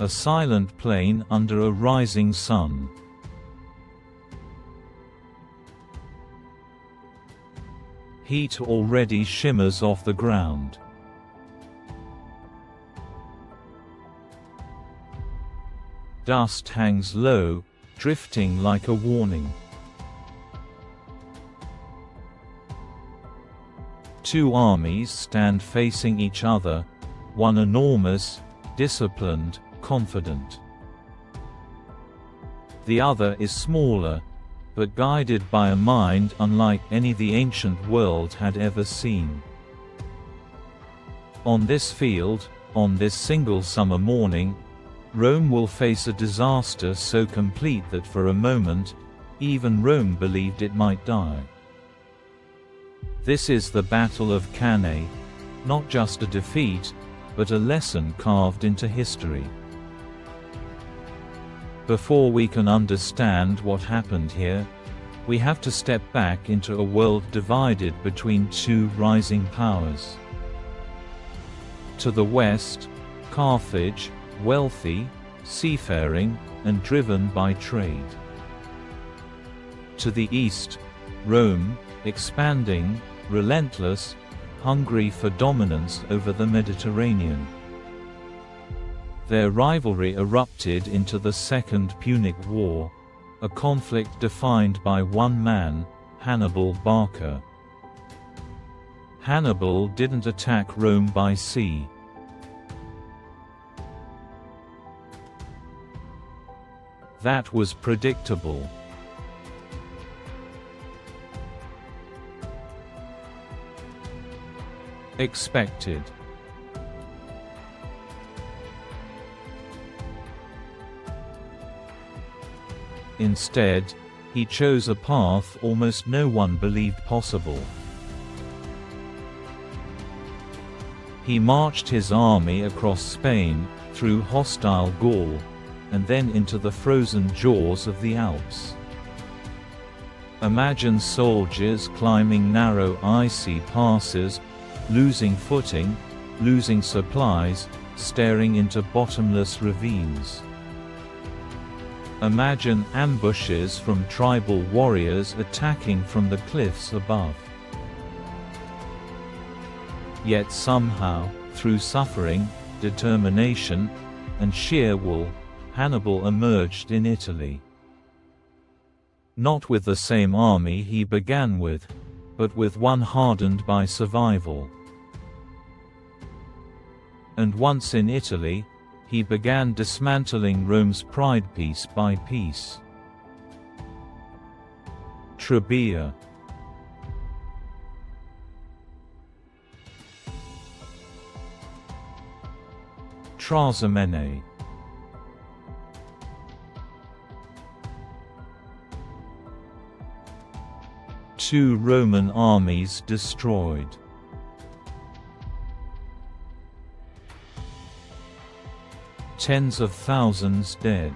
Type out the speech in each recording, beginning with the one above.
A silent plain under a rising sun. Heat already shimmers off the ground. Dust hangs low, drifting like a warning. Two armies stand facing each other, one enormous, disciplined, confident. The other is smaller, but guided by a mind unlike any the ancient world had ever seen. On this field, on this single summer morning, Rome will face a disaster so complete that for a moment, even Rome believed it might die. This is the Battle of Cannae, not just a defeat, but a lesson carved into history. Before we can understand what happened here, we have to step back into a world divided between two rising powers. To the west, Carthage, wealthy, seafaring, and driven by trade. To the east, Rome, expanding, relentless, hungry for dominance over the Mediterranean. Their rivalry erupted into the Second Punic War, a conflict defined by one man, Hannibal Barca. Hannibal didn't attack Rome by sea. That was predictable. Expected. Instead, he chose a path almost no one believed possible. He marched his army across Spain, through hostile Gaul, and then into the frozen jaws of the Alps. Imagine soldiers climbing narrow icy passes, losing footing, losing supplies, staring into bottomless ravines. Imagine ambushes from tribal warriors attacking from the cliffs above. Yet somehow, through suffering, determination, and sheer will, Hannibal emerged in Italy. Not with the same army he began with, but with one hardened by survival. And once in Italy, he began dismantling Rome's pride piece by piece. Trebia. Trasimene. Two Roman armies destroyed. Tens of thousands dead.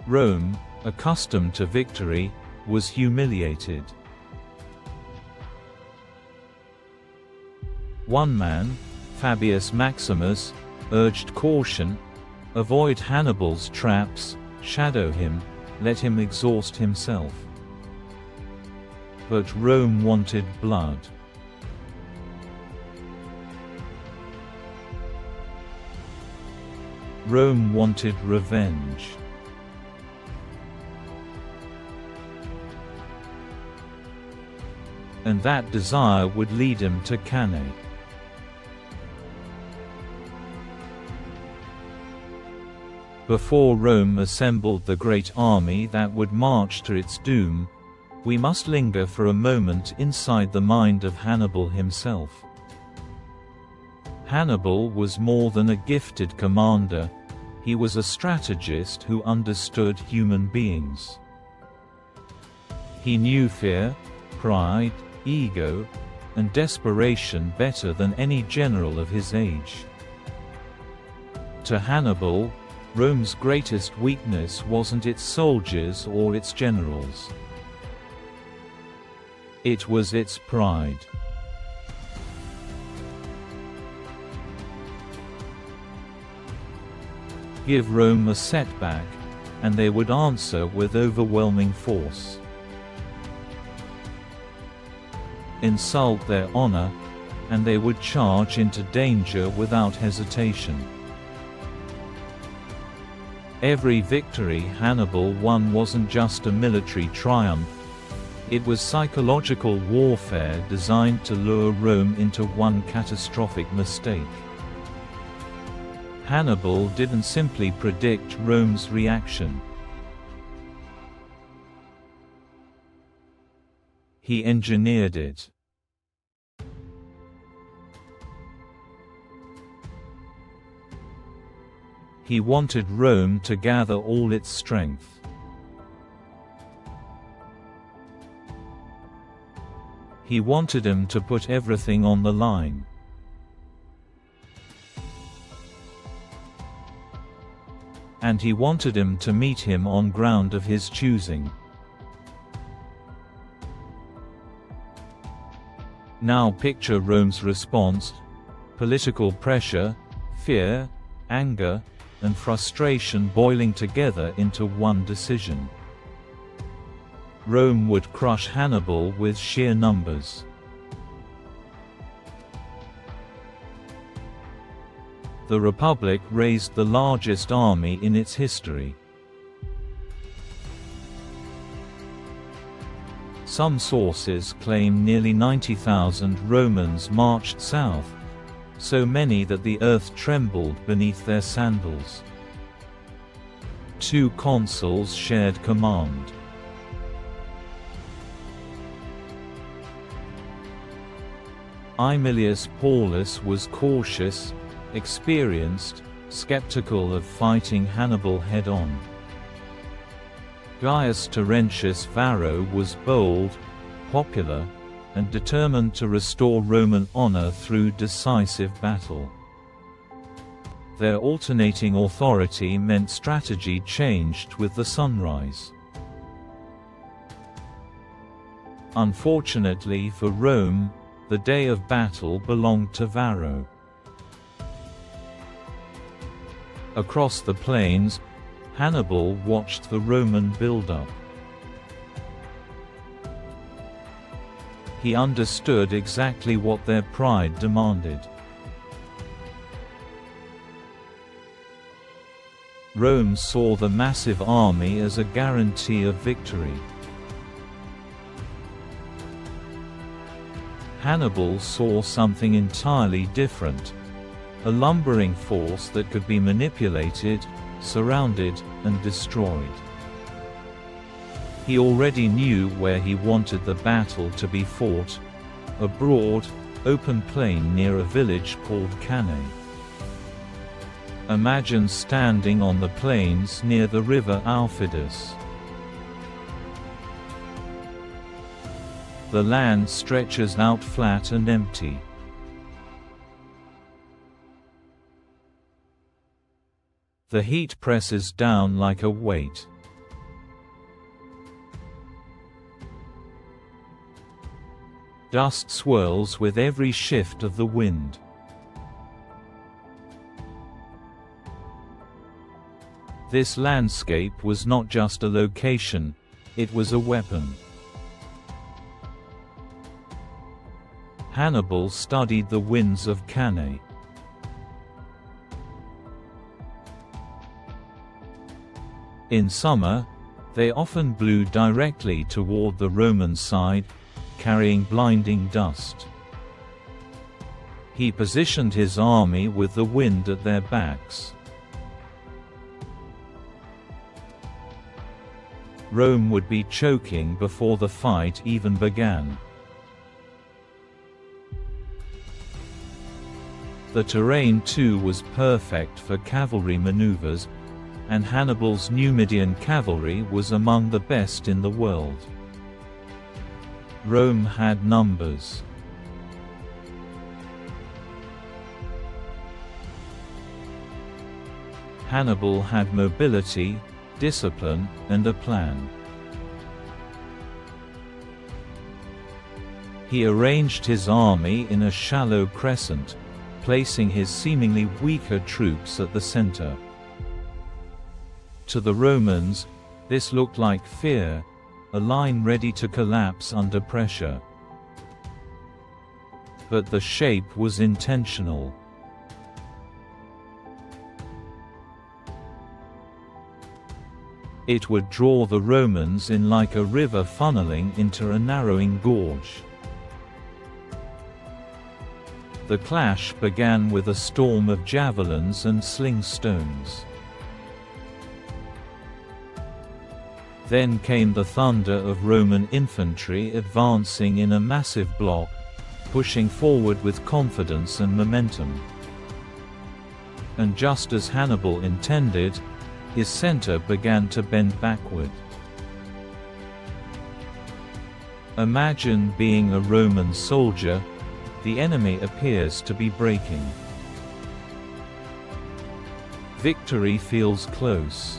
Rome, accustomed to victory, was humiliated. One man, Fabius Maximus, urged caution: avoid Hannibal's traps, shadow him, let him exhaust himself. But Rome wanted blood. Rome wanted revenge. And that desire would lead him to Cannae. Before Rome assembled the great army that would march to its doom, we must linger for a moment inside the mind of Hannibal himself. Hannibal was more than a gifted commander, he was a strategist who understood human beings. He knew fear, pride, ego, and desperation better than any general of his age. To Hannibal, Rome's greatest weakness wasn't its soldiers or its generals. It was its pride. give Rome a setback, and they would answer with overwhelming force. Insult their honor, and they would charge into danger without hesitation. Every victory Hannibal won wasn't just a military triumph, it was psychological warfare designed to lure Rome into one catastrophic mistake. Hannibal didn't simply predict Rome's reaction. He engineered it. He wanted Rome to gather all its strength. He wanted him to put everything on the line. And he wanted him to meet him on ground of his choosing. Now picture Rome's response: political pressure, fear, anger, and frustration boiling together into one decision. Rome would crush Hannibal with sheer numbers. The Republic raised the largest army in its history. Some sources claim nearly 90,000 Romans marched south, so many that the earth trembled beneath their sandals. 2 consuls shared command. Aemilius Paulus was cautious, experienced, skeptical of fighting Hannibal head-on. Gaius Terentius Varro was bold, popular, and determined to restore Roman honor through decisive battle. Their alternating authority meant strategy changed with the sunrise. Unfortunately for Rome, the day of battle belonged to Varro. Across the plains, Hannibal watched the Roman build-up. He understood exactly what their pride demanded. Rome saw the massive army as a guarantee of victory. Hannibal saw something entirely different: a lumbering force that could be manipulated, surrounded, and destroyed. He already knew where he wanted the battle to be fought: a broad, open plain near a village called Cannae. Imagine standing on the plains near the river Aufidus. The land stretches out flat and empty. The heat presses down like a weight. Dust swirls with every shift of the wind. This landscape was not just a location, it was a weapon. Hannibal studied the winds of Cannae. In summer, they often blew directly toward the Roman side, carrying blinding dust. He positioned his army with the wind at their backs. Rome would be choking before the fight even began. The terrain too was perfect for cavalry maneuvers, and Hannibal's Numidian cavalry was among the best in the world. Rome had numbers. Hannibal had mobility, discipline, and a plan. He arranged his army in a shallow crescent, placing his seemingly weaker troops at the center. To the Romans, this looked like fear, a line ready to collapse under pressure. But the shape was intentional. It would draw the Romans in like a river funneling into a narrowing gorge. The clash began with a storm of javelins and sling stones. Then came the thunder of Roman infantry advancing in a massive block, pushing forward with confidence and momentum. And just as Hannibal intended, his center began to bend backward. Imagine being a Roman soldier. The enemy appears to be breaking. Victory feels close.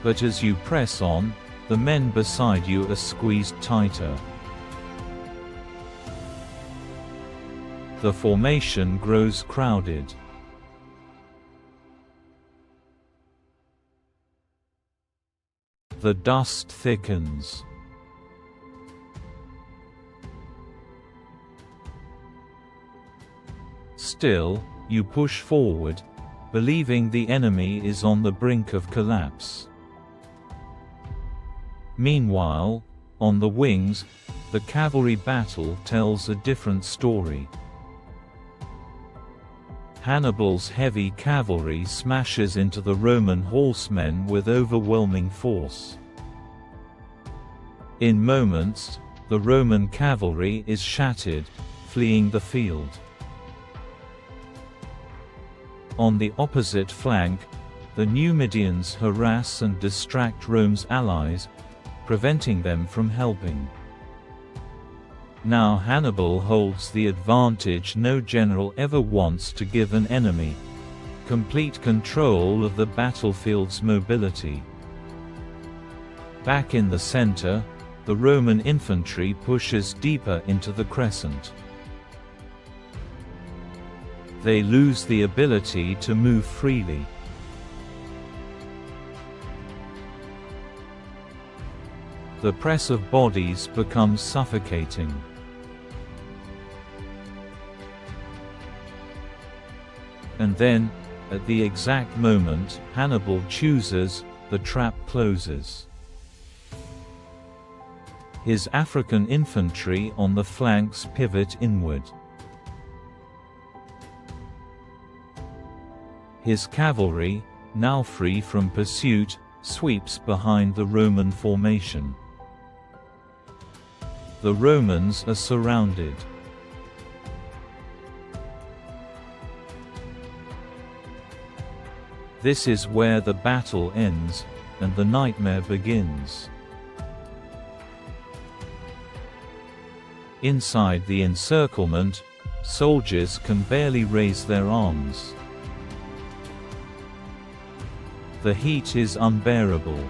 But as you press on, the men beside you are squeezed tighter. The formation grows crowded. The dust thickens. Still, you push forward, believing the enemy is on the brink of collapse. Meanwhile, on the wings, the cavalry battle tells a different story. Hannibal's heavy cavalry smashes into the Roman horsemen with overwhelming force. In moments, the Roman cavalry is shattered, fleeing the field. On the opposite flank, the Numidians harass and distract Rome's allies, preventing them from helping. Now Hannibal holds the advantage no general ever wants to give an enemy: complete control of the battlefield's mobility. Back in the center, the Roman infantry pushes deeper into the crescent. They lose the ability to move freely. The press of bodies becomes suffocating. And then, at the exact moment Hannibal chooses, the trap closes. His African infantry on the flanks pivot inward. His cavalry, now free from pursuit, sweeps behind the Roman formation. The Romans are surrounded. This is where the battle ends, and the nightmare begins. Inside the encirclement, soldiers can barely raise their arms. The heat is unbearable.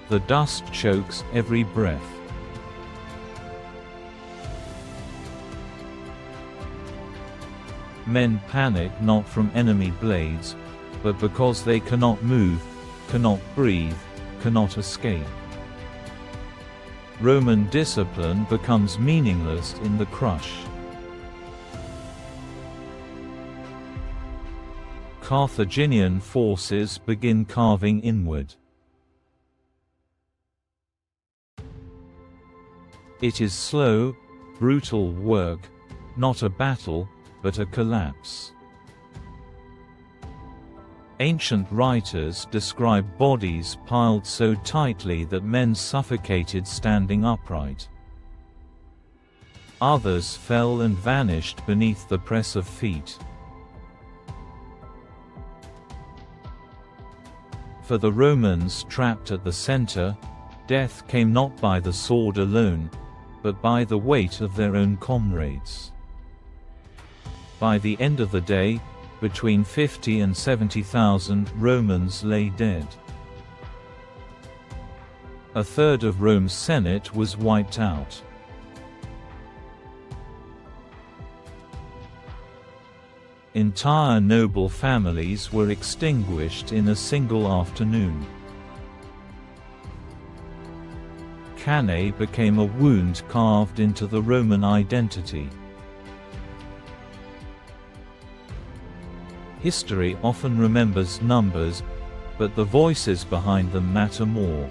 The dust chokes every breath. Men panic not from enemy blades, but because they cannot move, cannot breathe, cannot escape. Roman discipline becomes meaningless in the crush. Carthaginian forces begin carving inward. It is slow, brutal work, not a battle, but a collapse. Ancient writers describe bodies piled so tightly that men suffocated standing upright. Others fell and vanished beneath the press of feet. For the Romans trapped at the center, death came not by the sword alone, but by the weight of their own comrades. By the end of the day, between 50 and 70,000 Romans lay dead. A third of Rome's Senate was wiped out. Entire noble families were extinguished in a single afternoon. Cannae became a wound carved into the Roman identity. History often remembers numbers, but the voices behind them matter more.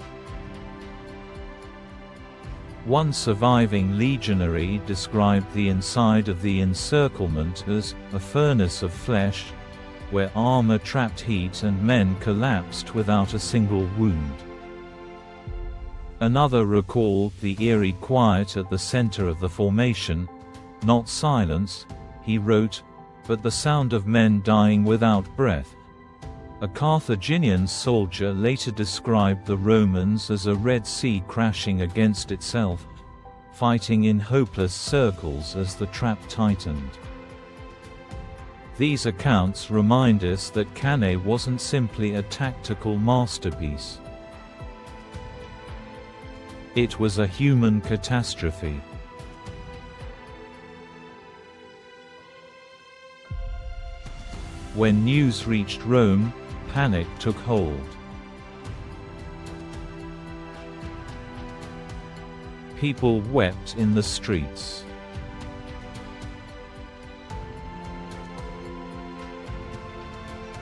One surviving legionary described the inside of the encirclement as a furnace of flesh, where armor trapped heat and men collapsed without a single wound. Another recalled the eerie quiet at the center of the formation, not silence, he wrote, but the sound of men dying without breath. A Carthaginian soldier later described the Romans as a Red Sea crashing against itself, fighting in hopeless circles as the trap tightened. These accounts remind us that Cannae wasn't simply a tactical masterpiece. It was a human catastrophe. When news reached Rome, panic took hold. People wept in the streets.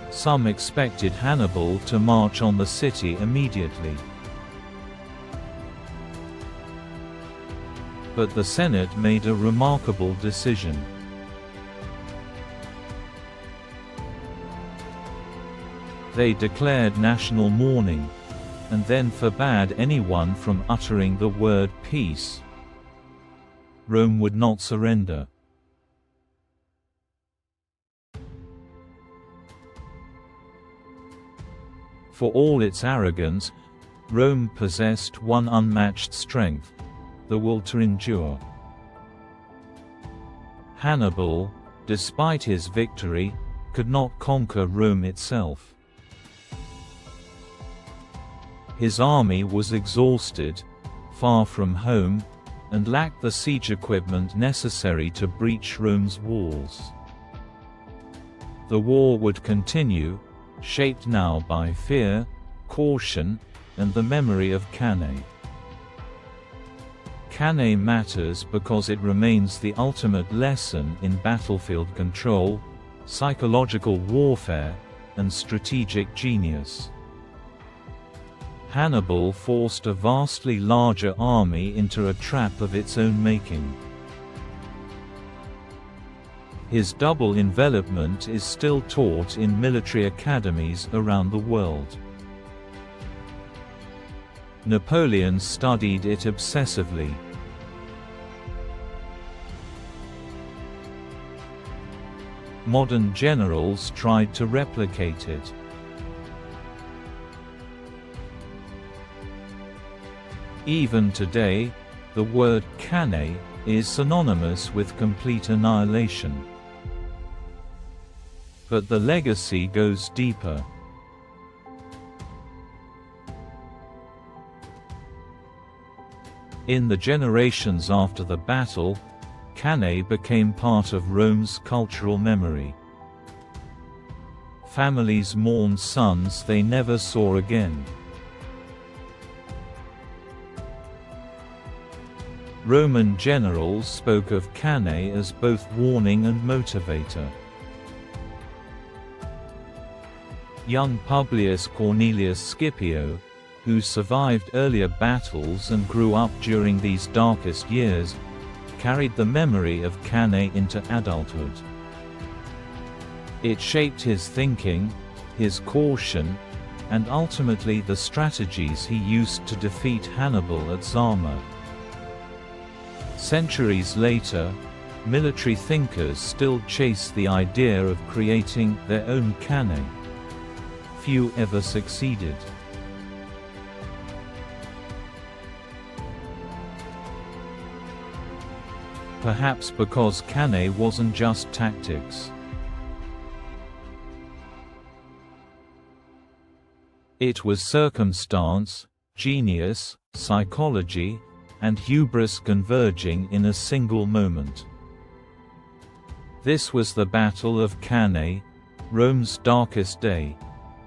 Some expected Hannibal to march on the city immediately. But the Senate made a remarkable decision. They declared national mourning, and then forbade anyone from uttering the word peace. Rome would not surrender. For all its arrogance, Rome possessed one unmatched strength: the will to endure. Hannibal, despite his victory, could not conquer Rome itself. His army was exhausted, far from home, and lacked the siege equipment necessary to breach Rome's walls. The war would continue, shaped now by fear, caution, and the memory of Cannae. Cannae matters because it remains the ultimate lesson in battlefield control, psychological warfare, and strategic genius. Hannibal forced a vastly larger army into a trap of its own making. His double envelopment is still taught in military academies around the world. Napoleon studied it obsessively. Modern generals tried to replicate it. Even today, the word Cannae is synonymous with complete annihilation. But the legacy goes deeper. In the generations after the battle, Cannae became part of Rome's cultural memory. Families mourned sons they never saw again. Roman generals spoke of Cannae as both warning and motivator. Young Publius Cornelius Scipio, who survived earlier battles and grew up during these darkest years, carried the memory of Cannae into adulthood. It shaped his thinking, his caution, and ultimately the strategies he used to defeat Hannibal at Zama. Centuries later, military thinkers still chase the idea of creating their own Cannae. Few ever succeeded. Perhaps because Cannae wasn't just tactics. It was circumstance, genius, psychology, and hubris converging in a single moment. This was the Battle of Cannae, Rome's darkest day,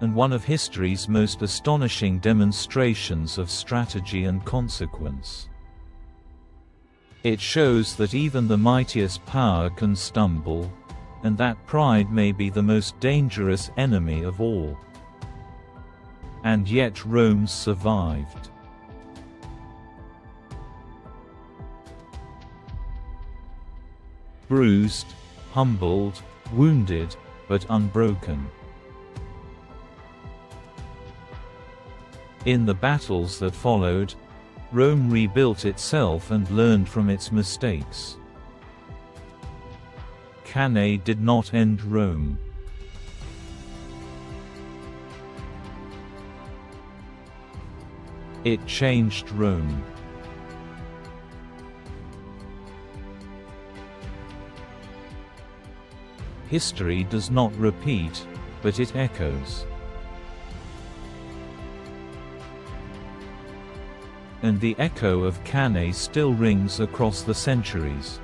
and one of history's most astonishing demonstrations of strategy and consequence. It shows that even the mightiest power can stumble, and that pride may be the most dangerous enemy of all. And yet Rome survived. Bruised, humbled, wounded, but unbroken. In the battles that followed, Rome rebuilt itself and learned from its mistakes. Cannae did not end Rome. It changed Rome. History does not repeat, but it echoes. And the echo of Cannae still rings across the centuries.